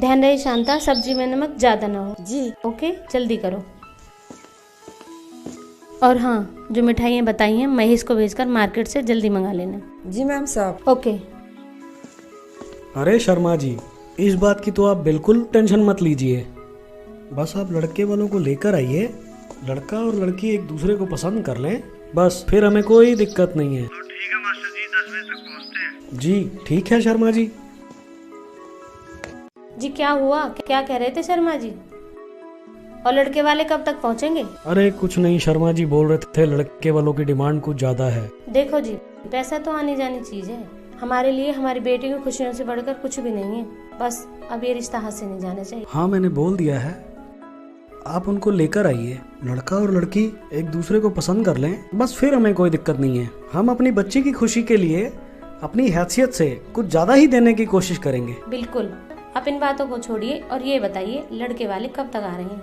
ध्यान रहे शांता, सब्जी में नमक ज्यादा ना हो। जी। ओके, जल्दी करो। और हाँ, जो मिठाइयाँ बताई हैं महेश को भेजकर मार्केट से जल्दी मंगा लेना। जी मैम साहब। ओके। अरे शर्मा जी, इस बात की तो आप बिल्कुल टेंशन मत लीजिए। बस आप लड़के वालों को लेकर आइए, लड़का और लड़की एक दूसरे को पसंद कर लें, बस फिर हमें कोई दिक्कत नहीं है। तो ठीक है मास्टर जी, 10 बजे तक पहुँचते हैं। जी ठीक है शर्मा जी। जी क्या हुआ, क्या कह रहे थे शर्मा जी? और लड़के वाले कब तक पहुंचेंगे? अरे कुछ नहीं, शर्मा जी बोल रहे थे लड़के वालों की डिमांड कुछ ज्यादा है। देखो जी, पैसा तो आनी जानी चीज है, हमारे लिए हमारी बेटी की खुशियों से बढ़कर कुछ भी नहीं है। बस अब ये रिश्ता हाथ से नहीं जाना चाहिए। हाँ मैंने बोल दिया है, आप उनको लेकर आइए, लड़का और लड़की एक दूसरे को पसंद कर लें, बस फिर हमें कोई दिक्कत नहीं है। हम अपनी बच्ची की खुशी के लिए अपनी हैसियत से कुछ ज्यादा ही देने की कोशिश करेंगे। बिल्कुल, आप इन बातों को छोड़िए और ये बताइए लड़के वाले कब तक आ रहे हैं?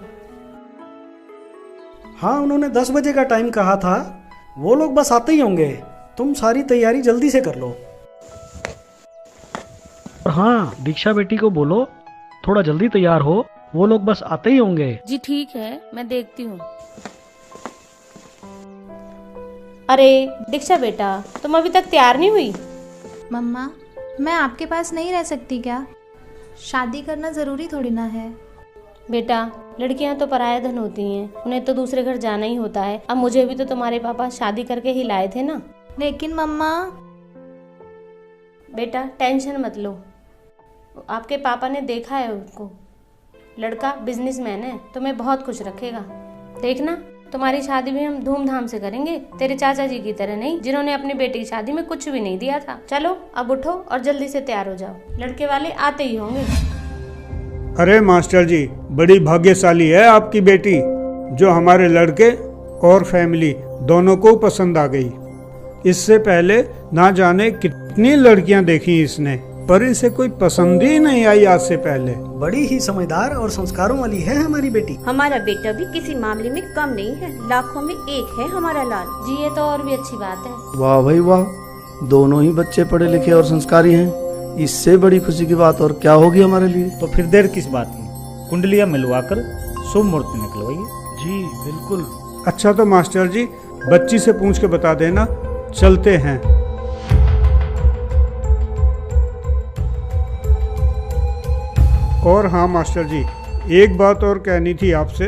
हाँ उन्होंने 10 बजे का टाइम कहा था, वो लोग बस आते ही होंगे। तुम सारी तैयारी जल्दी से कर लो। और हाँ, दीक्षा बेटी को बोलो थोड़ा जल्दी तैयार हो, वो लोग बस आते ही होंगे। जी ठीक है, मैं देखती हूँ। अरे दीक्षा बेटा, तुम अभी तक तैयार नहीं हुई? मम्मा, मैं आपके पास नहीं रह सकती क्या? शादी करना ज़रूरी थोड़ी ना है। बेटा, लड़कियां तो पराया धन होती हैं, उन्हें तो दूसरे घर जाना ही होता है। अब मुझे भी तो तुम्हारे पापा शादी करके ही लाए थे ना। लेकिन मम्मा। बेटा टेंशन मत लो, आपके पापा ने देखा है उनको, लड़का बिजनेसमैन है, तुम्हें बहुत खुश रखेगा। देखना, तुम्हारी शादी भी हम धूमधाम से करेंगे, तेरे चाचा जी की तरह नहीं जिन्होंने अपनी बेटी की शादी में कुछ भी नहीं दिया था। चलो अब उठो और जल्दी से तैयार हो जाओ, लड़के वाले आते ही होंगे। अरे मास्टर जी, बड़ी भाग्यशाली है आपकी बेटी, जो हमारे लड़के और फैमिली दोनों को पसंद आ गई। इससे पहले ना जाने कितनी लड़कियां देखी इसने, पर इसे कोई पसंद ही नहीं आई आज से पहले। बड़ी ही समझदार और संस्कारों वाली है हमारी बेटी। हमारा बेटा भी किसी मामले में कम नहीं है, लाखों में एक है हमारा लाल। जी ये तो और भी अच्छी बात है। वाह भाई वाह, दोनों ही बच्चे पढ़े लिखे और संस्कारी हैं। इससे बड़ी खुशी की बात और क्या होगी हमारे लिए। तो फिर देर किस बात की, कुंडलियां मिलवाकर शुभ मुहूर्त निकलवाइए। जी बिल्कुल। अच्छा तो मास्टर जी, बच्ची से पूछ के बता देना, चलते हैं। और हाँ मास्टर जी, एक बात और कहनी थी आपसे।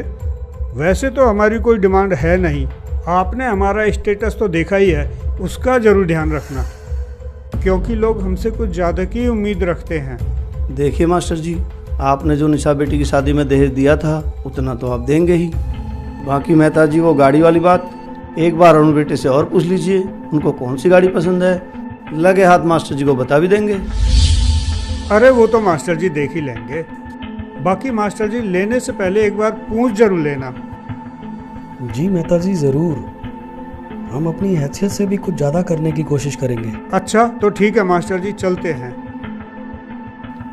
वैसे तो हमारी कोई डिमांड है नहीं, आपने हमारा स्टेटस तो देखा ही है, उसका जरूर ध्यान रखना, क्योंकि लोग हमसे कुछ ज़्यादा की उम्मीद रखते हैं। देखिए मास्टर जी, आपने जो निशा बेटी की शादी में दहेज दिया था उतना तो आप देंगे ही। बाकी मेहता जी, वो गाड़ी वाली बात एक बार अरुण बेटे से और पूछ लीजिए, उनको कौन सी गाड़ी पसंद है, लगे हाथ मास्टर जी को बता भी देंगे। अरे वो तो मास्टर जी देख ही लेंगे। बाकी मास्टर जी, लेने से पहले एक बार पूछ जरूर लेना। जी मेहता जी जरूर, हम अपनी हैसियत से भी कुछ ज्यादा करने की कोशिश करेंगे। अच्छा तो ठीक है मास्टर जी, चलते हैं।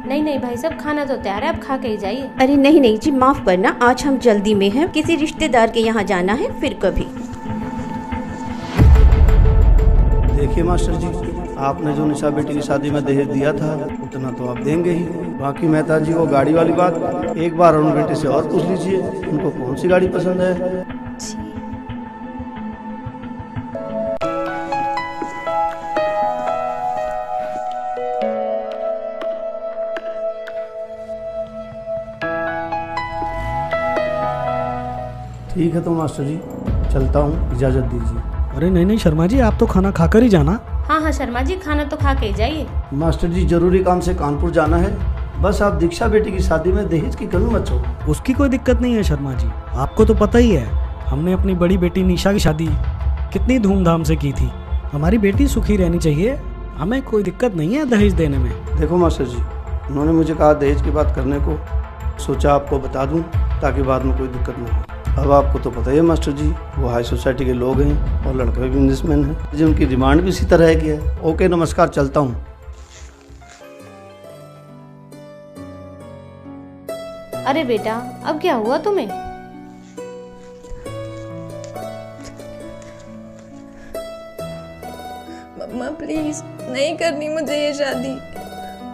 नहीं नहीं भाई साहब, खाना तो तैयार है, आप खा के ही जाइए। अरे नहीं नहीं जी, माफ करना, आज हम जल्दी में हैं, किसी रिश्तेदार के यहाँ जाना है, फिर कभी। देखिए मास्टर जी, आपने जो निशा बेटी की शादी में दहेज दिया था उतना तो आप देंगे ही। बाकी मेहता जी, वो गाड़ी वाली बात एक बार अरुण बेटे से और पूछ लीजिए, उनको कौन सी गाड़ी पसंद है। ठीक है तो मास्टर जी, चलता हूँ, इजाज़त दीजिए। अरे नहीं नहीं शर्मा जी, आप तो खाना खाकर ही जाना। हाँ हाँ शर्मा जी, खाना तो खा के ही जाइए। मास्टर जी, जरूरी काम से कानपुर जाना है, बस आप दीक्षा बेटी की शादी में दहेज की कमी मत छोड़ो। उसकी कोई दिक्कत नहीं है शर्मा जी, आपको तो पता ही है हमने अपनी बड़ी बेटी निशा की शादी कितनी धूमधाम से की थी। हमारी बेटी सुखी रहनी चाहिए, हमें कोई दिक्कत नहीं है दहेज देने में। देखो मास्टर जी, उन्होंने मुझे कहा दहेज की बात करने को, सोचा आपको बता दूं ताकि बाद में कोई दिक्कत ना हो। अब आपको तो पता ही है मास्टर जी, वो हाई सोसाइटी के लोग हैं और लड़का भी बिजनेसमैन है, जो उनकी डिमांड भी इसी तरह की है। ओके नमस्कार, चलता हूँ। अरे बेटा, अब क्या हुआ तुम्हें? मम्मा प्लीज, नहीं करनी मुझे ये शादी।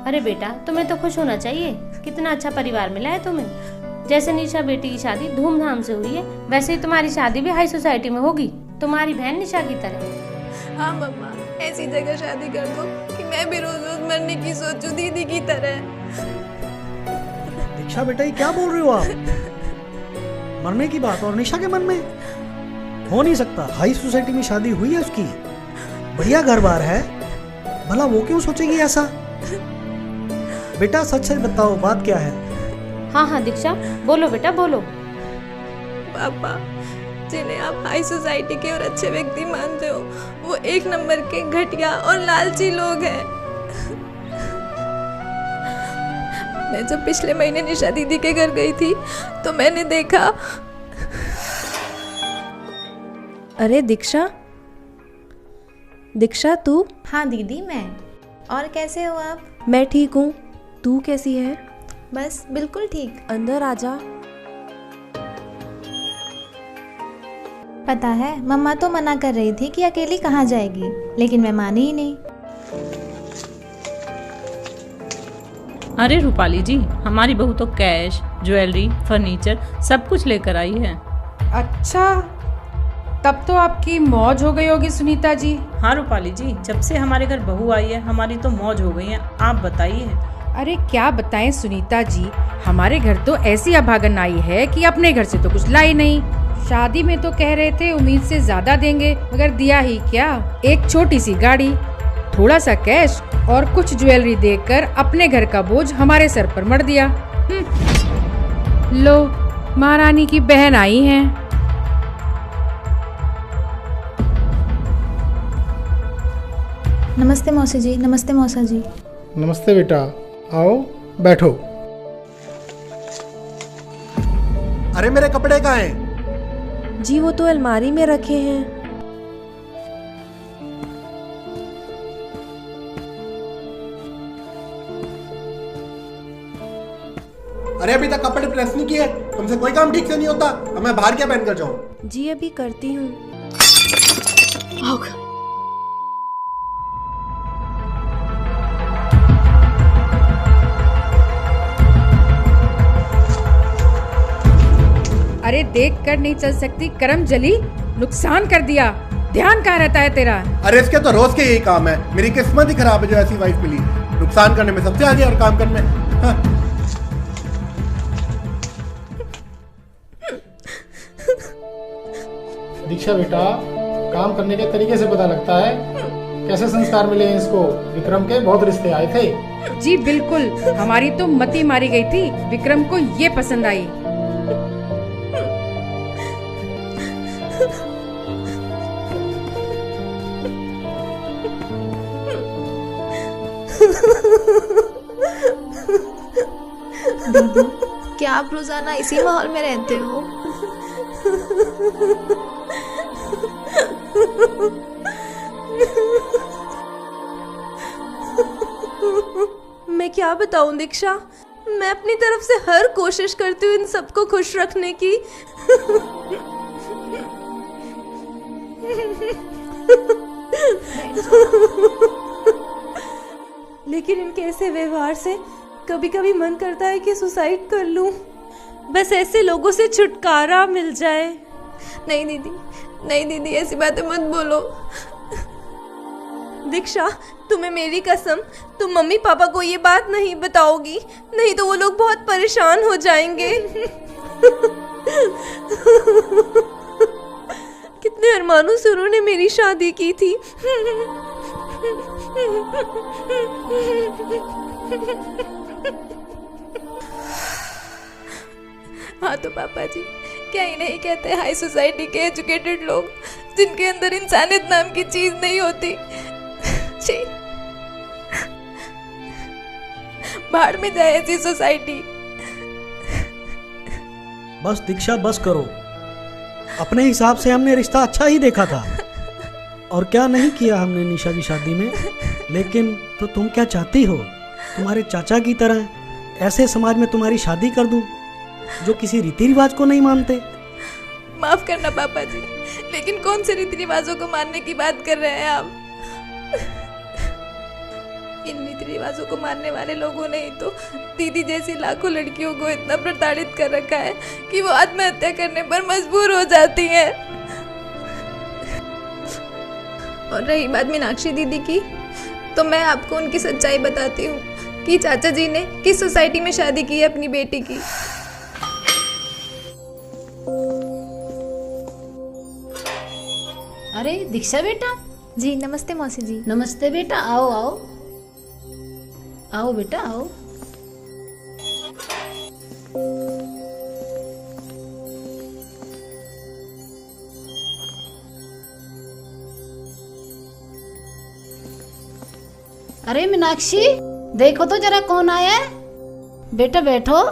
अरे बेटा, तुम्हें तो खुश होना चाहिए। कितना अच्छा परिवार मिला है तुम्हें। जैसे निशा बेटी की शादी धूमधाम से हुई है, वैसे ही तुम्हारी शादी भी हाई सोसाइटी में होगी, तुम्हारी बहन निशा की तरह। हाँ मम्मा, ऐसी जगह शादी कर दो कि मैं भी रोज रोज मरने की सोचूं दीदी की तरह। दीक्षा बेटा, ये क्या बोल रहे हो आप? मरने की बात और निशा के मन में हो नहीं सकता। हाई सोसाइटी में शादी हुई है उसकी, बढ़िया घर बार है, भला वो क्यों सोचेगी ऐसा? बेटा सच सच बताओ, बात क्या है? हाँ हाँ दीक्षा, बोलो बेटा बोलो। पापा, जिन्हें आप हाई सोसाइटी के और अच्छे व्यक्ति मानते हो, वो एक नंबर के घटिया और लालची लोग हैं। मैं जब पिछले महीने निशा दीदी के घर गई थी तो मैंने देखा। अरे दीक्षा, दीक्षा तू? हाँ दीदी, मैं। और कैसे हो आप? मैं ठीक हूँ, तू कैसी है? बस बिल्कुल ठीक। अंदर आजा। पता है, मम्मा तो मना कर रही थी कि अकेली कहाँ जाएगी, लेकिन मैं मानी ही नहीं। अरे रूपाली जी, हमारी बहू तो कैश, ज्वेलरी, फर्नीचर सब कुछ लेकर आई है। अच्छा, तब तो आपकी मौज हो गई होगी सुनीता जी। हाँ रूपाली जी, जब से हमारे घर बहू आई है हमारी तो मौज हो गई है। आप बताइए। अरे क्या बताएं सुनीता जी, हमारे घर तो ऐसी अभागन आई है कि अपने घर से तो कुछ लाई नहीं। शादी में तो कह रहे थे उम्मीद से ज्यादा देंगे, मगर दिया ही क्या, एक छोटी सी गाड़ी, थोड़ा सा कैश और कुछ ज्वेलरी देकर अपने घर का बोझ हमारे सर पर मढ़ दिया। लो, महारानी की बहन आई हैं। नमस्ते मौसी जी। नमस्ते मौसा जी। नमस्ते बेटा, आओ बैठो। अरे मेरे कपड़े कहाँ हैं? जी वो तो अलमारी में रखे हैं। अरे अभी तक कपड़े प्रेस नहीं किए, तुमसे कोई काम ठीक से नहीं होता। अब मैं बाहर क्या पहन कर जाऊं? जी अभी करती हूँ। अरे देख कर नहीं चल सकती, करम जली, नुकसान कर दिया। ध्यान कहाँ रहता है तेरा? अरे इसके तो रोज के यही काम है। मेरी किस्मत ही खराब है जो ऐसी वाइफ मिली। नुकसान करने में सबसे आगे और काम करने में। हाँ। दीक्षा बेटा, काम करने के तरीके से पता लगता है कैसे संस्कार मिले हैं इसको। विक्रम के बहुत रिश्ते आए थे। जी बिल्कुल, हमारी तो मती मारी गई थी, विक्रम को ये पसंद आई। दीदी, क्या आप रोजाना इसी माहौल में रहते हो? मैं क्या बताऊं दीक्षा, मैं अपनी तरफ से हर कोशिश करती हूँ इन सबको खुश रखने की। लेकिन इनके ऐसे व्यवहार से कभी कभी मन करता है कि सुसाइड कर लूं, बस ऐसे लोगों से छुटकारा मिल जाए। नहीं दीदी, नहीं दीदी, ऐसी बातें मत बोलो। दीक्षा, तुम्हें मेरी कसम, तुम मम्मी पापा को ये बात नहीं बताओगी, नहीं तो वो लोग बहुत परेशान हो जाएंगे। कितने अरमानों से उन्होंने मेरी शादी की थी। हाँ तो पापा जी, क्या ही नहीं कहते हाई सोसाइटी के एजुकेटेड लोग, जिनके अंदर इंसानियत नाम की चीज नहीं होती। छी, बाहर में जाए ऐसी सोसाइटी। बस दीक्षा, बस करो। अपने हिसाब से हमने रिश्ता अच्छा ही देखा था, और क्या नहीं किया हमने निशा की शादी में। लेकिन तो तुम क्या चाहती हो? तुम्हारे चाचा की तरह ऐसे समाज में तुम्हारी शादी कर दूं जो किसी रीति रिवाज को नहीं मानते? माफ करना पापा जी, लेकिन कौन से रीति रिवाजों को मानने की बात कर रहे हैं आप? इन रीति रिवाजों को मानने वाले लोगों ने ही तो दीदी जैसी लाखों लड़कियों को इतना प्रताड़ित कर रखा है कि वो आत्महत्या करने पर मजबूर हो जाती हैं। और रही बात मीनाक्षी दीदी की, तो मैं आपको उनकी सच्चाई बताती हूँ कि चाचा जी ने किस सोसाइटी में शादी की है अपनी बेटी की। अरे दीक्षा बेटा। जी नमस्ते मौसी जी। नमस्ते बेटा, आओ आओ आओ बेटा आओ। अरे मीनाक्षी, देखो तो जरा कौन आया है। बेटा बैठो।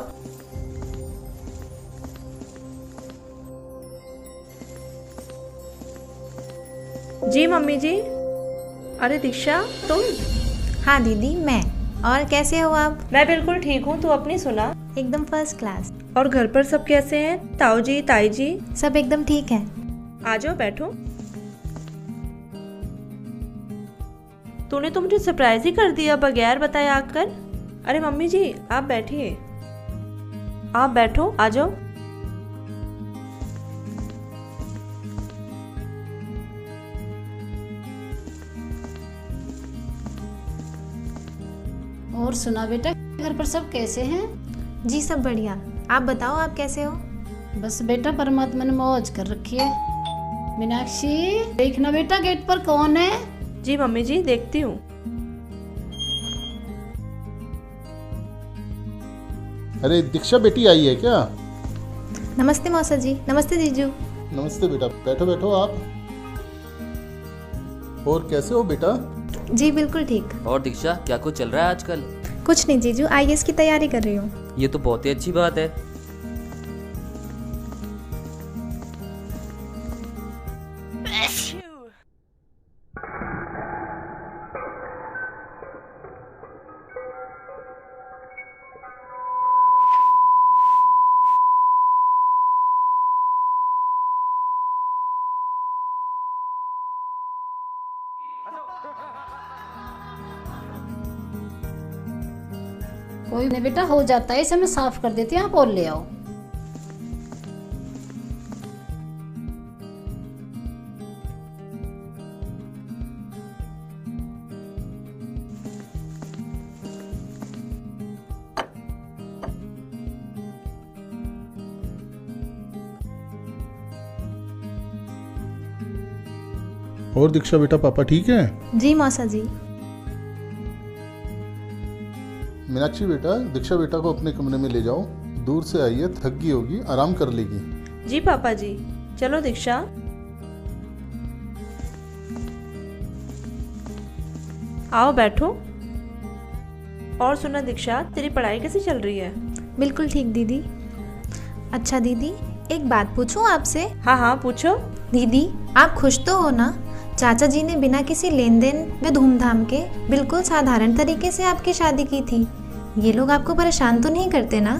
जी मम्मी जी। अरे दीक्षा तुम? हाँ दीदी मैं। और कैसे हो आप? मैं बिल्कुल ठीक हूँ, तू अपनी सुना? एकदम फर्स्ट क्लास। और घर पर सब कैसे हैं? ताऊ जी, ताई जी? सब एकदम ठीक है। आ जाओ बैठो। तूने तो मुझे सरप्राइज ही कर दिया बगैर बताए आकर। अरे मम्मी जी आप बैठिए, आप बैठो, आ जाओ। और सुना बेटा, घर पर सब कैसे हैं? जी सब बढ़िया। आप बताओ आप कैसे हो? बस बेटा परमात्मा ने मौज कर रखी है। मीनाक्षी देखना बेटा गेट पर कौन है। जी मम्मी जी देखती हूँ। अरे दीक्षा बेटी आई है क्या? नमस्ते मौसा जी। नमस्ते जीजू। नमस्ते बेटा, बैठो बैठो आप। और कैसे हो बेटा? जी बिल्कुल ठीक। और दीक्षा क्या कुछ चल रहा है आजकल? कुछ नहीं जीजू, IAS की तैयारी कर रही हूँ। ये तो बहुत ही अच्छी बात है। कोई नहीं बेटा, हो जाता है, इसे मैं साफ कर देती हूँ, आप और ले आओ। और दीक्षा बेटा पापा ठीक है? जी मौसा जी। मीनाक्षी बेटा, दीक्षा बेटा को अपने कमरे में ले जाओ। दूर से आई है, थक गई होगी, आराम कर लेगी। जी पापा जी। चलो दीक्षा। आओ बैठो। और सुना दीक्षा, तेरी पढ़ाई कैसी चल रही है? बिल्कुल ठीक दीदी। अच्छा दीदी एक बात पूछूं आपसे? हाँ हाँ पूछो। दीदी आप खुश तो हो ना? चाचा जी ने बिना किसी लेन देन व धूमधाम के बिल्कुल साधारण तरीके से आपकी शादी की थी। ये लोग आपको परेशान तो नहीं करते ना?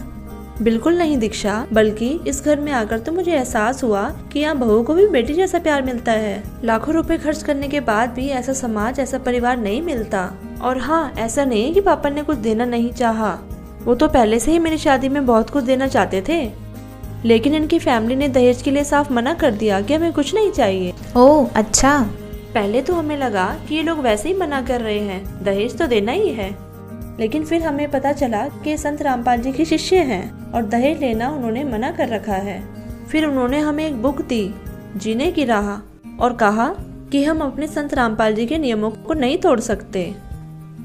बिल्कुल नहीं दीक्षा, बल्कि इस घर में आकर तो मुझे एहसास हुआ कि यहाँ बहू को भी बेटी जैसा प्यार मिलता है। लाखों रुपए खर्च करने के बाद भी ऐसा समाज, ऐसा परिवार नहीं मिलता। और हाँ, ऐसा नहीं है कि पापा ने कुछ देना नहीं चाहा, वो तो पहले से ही मेरी शादी में बहुत कुछ देना चाहते थे, लेकिन इनकी फैमिली ने दहेज के लिए साफ मना कर दिया कि हमें कुछ नहीं चाहिए। ओह अच्छा। पहले तो हमें लगा कि ये लोग वैसे ही मना कर रहे हैं, दहेज तो देना ही है, लेकिन फिर हमें पता चला कि संत रामपाल जी के शिष्य हैं और दहेज लेना उन्होंने मना कर रखा है। फिर उन्होंने हमें एक बुक दी, जीने की राह, और कहा कि हम अपने संत रामपाल जी के नियमों को नहीं तोड़ सकते।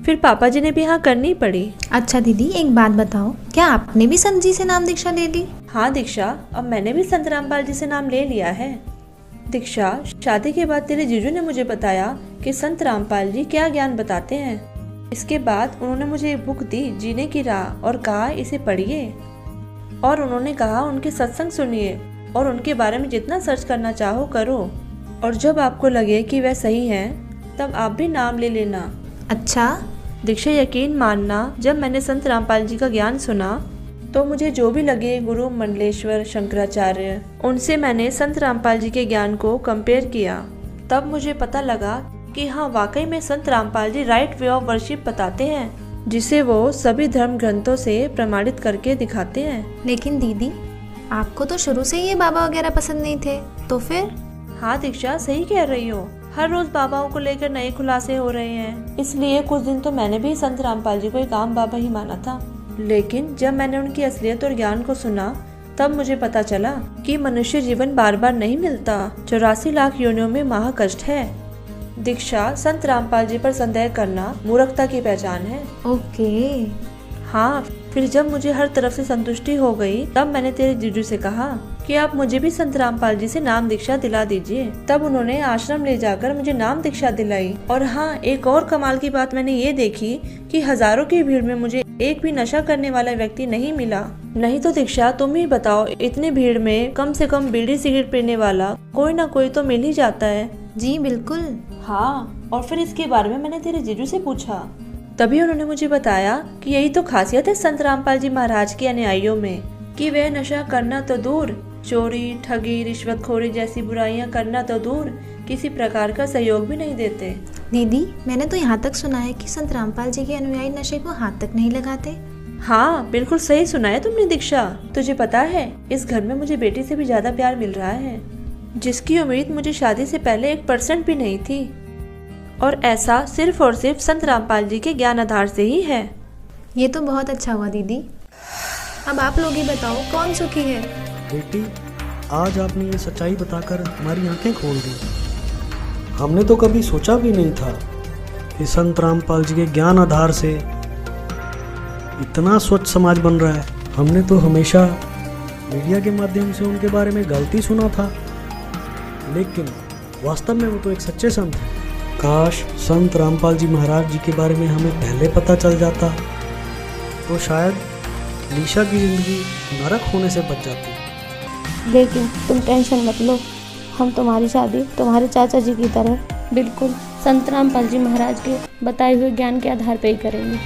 फिर पापा जी ने भी हाँ करनी पड़ी। अच्छा दीदी एक बात बताओ, क्या आपने भी संत जी से नाम दीक्षा ले ली? हाँ दीक्षा, अब मैंने भी संत रामपाल जी से नाम ले लिया है। दीक्षा, शादी के बाद तेरे जीजू ने मुझे बताया कि संत रामपाल जी क्या ज्ञान बताते हैं। इसके बाद उन्होंने मुझे एक बुक दी, जीने की राह, और कहा इसे पढ़िए। और उन्होंने कहा उनके सत्संग सुनिए और उनके बारे में जितना सर्च करना चाहो करो, और जब आपको लगे कि वह सही हैं तब आप भी नाम ले लेना। अच्छा दीक्षा, यकीन मानना, जब मैंने संत रामपाल जी का ज्ञान सुना तो मुझे जो भी लगे गुरु मंडलेश्वर, शंकराचार्य, उनसे मैंने संत रामपाल जी के ज्ञान को कंपेयर किया। तब मुझे पता लगा कि हाँ वाकई में संत Rampal ji right way of worship बताते हैं, जिसे वो सभी धर्म ग्रंथों से प्रमाणित करके दिखाते हैं। लेकिन दीदी, आपको तो शुरू से ही ये बाबा वगैरह पसंद नहीं थे, तो फिर? हाँ दीक्षा, सही कह रही हो। हर रोज बाबाओं को लेकर नए खुलासे हो रहे हैं, इसलिए कुछ दिन तो मैंने भी संत रामपाल जी को एक आम बाबा ही माना था। लेकिन जब मैंने उनकी असलियत और ज्ञान को सुना, तब मुझे पता चला कि मनुष्य जीवन बार बार नहीं मिलता। 84 लाख योनियों में महाकष्ट है। दीक्षा, संत रामपाल जी पर संदेह करना मूर्खता की पहचान है। ओके। हाँ, फिर जब मुझे हर तरफ से संतुष्टि हो गई, तब मैंने तेरे जीजू से कहा कि आप मुझे भी संत रामपाल जी से नाम दीक्षा दिला दीजिए। तब उन्होंने आश्रम ले जाकर मुझे नाम दीक्षा दिलाई। और हाँ, एक और कमाल की बात मैंने ये देखी कि हजारों की भीड़ में मुझे एक भी नशा करने वाला व्यक्ति नहीं मिला। नहीं तो दीक्षा, तुम ही बताओ, इतनी भीड़ में कम से कम बीड़ी सिगरेट पीने वाला कोई ना कोई तो मिल ही जाता है। जी बिल्कुल। हाँ, और फिर इसके बारे में मैंने तेरे जीजू से पूछा, तभी उन्होंने मुझे बताया कि यही तो खासियत है संत रामपाल जी महाराज के अनुयायियों में कि वे नशा करना तो दूर, चोरी, ठगी, रिश्वतखोरी जैसी बुराइयां करना तो दूर, किसी प्रकार का सहयोग भी नहीं देते। दीदी, मैंने तो यहाँ तक सुना है कि संत रामपाल जी के अनुयायी नशे को हाथ तक नहीं लगाते। हाँ, बिल्कुल सही सुना है तुमने दीक्षा। तुझे पता है, इस घर में मुझे बेटी से भी ज्यादा प्यार मिल रहा है, जिसकी उम्मीद मुझे शादी से पहले 1% भी नहीं थी। और ऐसा सिर्फ और सिर्फ संत रामपाल जी के ज्ञान आधार से ही है। ये तो बहुत अच्छा हुआ दीदी। अब आप लोग ही बताओ, कौन सुखी है? बेटी, आज आपने ये सच्चाई बताकर हमारी आंखें खोल दी। हमने तो कभी सोचा भी नहीं था कि संत रामपाल जी के ज्ञान आधार से इतना स्वच्छ समाज बन रहा है। हमने तो हमेशा मीडिया के माध्यम से उनके बारे में गलती सुना था, लेकिन वास्तव में वो तो एक सच्चे संत हैं। काश संत रामपाल जी महाराज जी के बारे में हमें पहले पता चल जाता, तो शायद लीशा की जिंदगी नरक होने से बच जाती। लेकिन तुम टेंशन मत लो, हम तुम्हारी शादी तुम्हारे चाचा जी की तरह बिल्कुल संत रामपाल जी महाराज के बताए हुए ज्ञान के आधार पर ही करेंगे।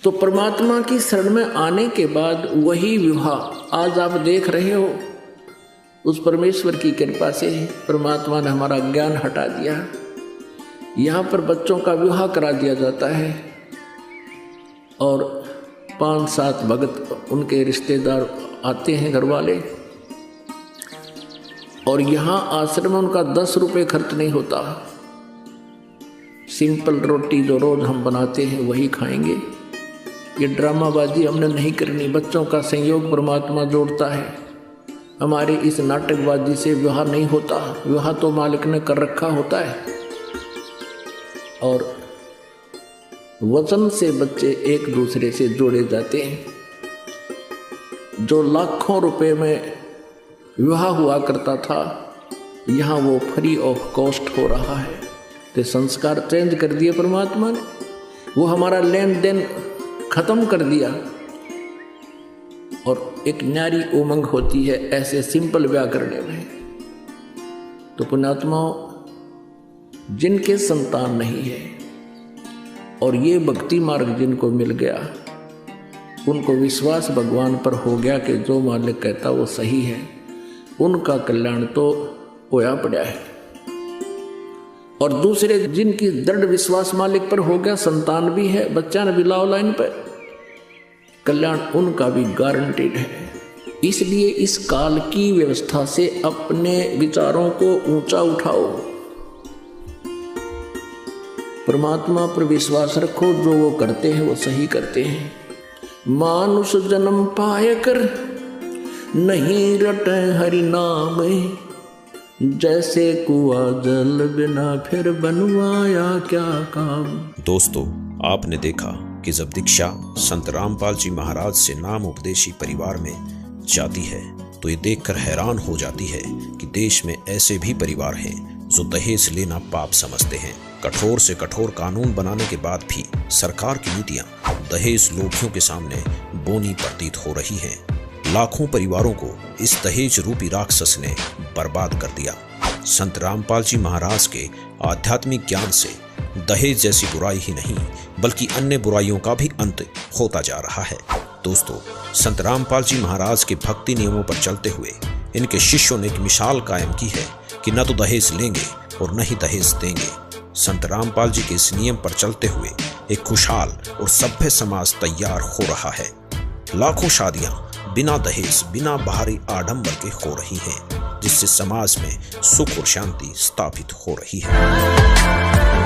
तो परमात्मा की शरण में आने के बाद वही विवाह आज आप देख रहे हो, उस परमेश्वर की कृपा से परमात्मा ने हमारा ज्ञान हटा दिया। यहाँ पर बच्चों का विवाह करा दिया जाता है और 5-7 भगत उनके रिश्तेदार आते हैं, घर वाले, और यहाँ आश्रम में उनका 10 रुपये खर्च नहीं होता। सिंपल रोटी जो रोज हम बनाते हैं वही खाएंगे। ये ड्रामाबाजी हमने नहीं करनी। बच्चों का संयोग परमात्मा जोड़ता है। हमारे इस नाटकबाजी से विवाह नहीं होता। विवाह तो मालिक ने कर रखा होता है, और वचन से बच्चे एक दूसरे से जोड़े जाते हैं। जो लाखों रुपए में विवाह हुआ करता था, यहाँ वो फ्री ऑफ कॉस्ट हो रहा है। तो संस्कार चेंज कर दिए परमात्मा ने, वो हमारा लेन देन खत्म कर दिया, और एक न्यारी उमंग होती है ऐसे सिंपल ब्याह करने में। तो पुण्यात्माओं, जिनके संतान नहीं है और ये भक्ति मार्ग जिनको मिल गया, उनको विश्वास भगवान पर हो गया कि जो मालिक कहता वो सही है, उनका कल्याण तो होया पड़ा है। और दूसरे जिनकी दृढ़ विश्वास मालिक पर हो गया, संतान भी है, बच्चा ने भी लाओ लाइन पर, कल्याण उनका भी गारंटेड है। इसलिए इस काल की व्यवस्था से अपने विचारों को ऊंचा उठाओ, परमात्मा पर विश्वास रखो। जो वो करते हैं वो सही करते हैं। मानुष जन्म पाए कर नहीं रटे हरि नाम, जैसे कुआं जल बिना फिर बनवाया क्या काम। दोस्तों, आपने देखा कि जब दीक्षा संत रामपाल जी महाराज से नाम उपदेशी परिवार में जाती है, तो ये देखकर हैरान हो जाती है कि देश में ऐसे भी परिवार हैं जो दहेज लेना पाप समझते हैं। कठोर से कठोर कानून बनाने के बाद भी सरकार की नीतियां दहेज लोभियों के सामने बोनी प्रतीत हो रही हैं। लाखों परिवारों को इस दहेज रूपी राक्षस ने बर्बाद कर दिया। संत रामपाल जी महाराज के आध्यात्मिक ज्ञान से दहेज जैसी बुराई ही नहीं बल्कि अन्य बुराइयों का भी अंत होता जा रहा है। दोस्तों, संत रामपाल जी महाराज के भक्ति नियमों पर चलते हुए इनके शिष्यों ने एक मिसाल कायम की है कि न तो दहेज लेंगे और न ही दहेज देंगे। संत रामपाल जी के इस नियम पर चलते हुए एक खुशहाल और सभ्य समाज तैयार हो रहा है। लाखों शादियां बिना दहेज बिना बाहरी आडंबर के हो रही हैं, जिससे समाज में सुख और शांति स्थापित हो रही है।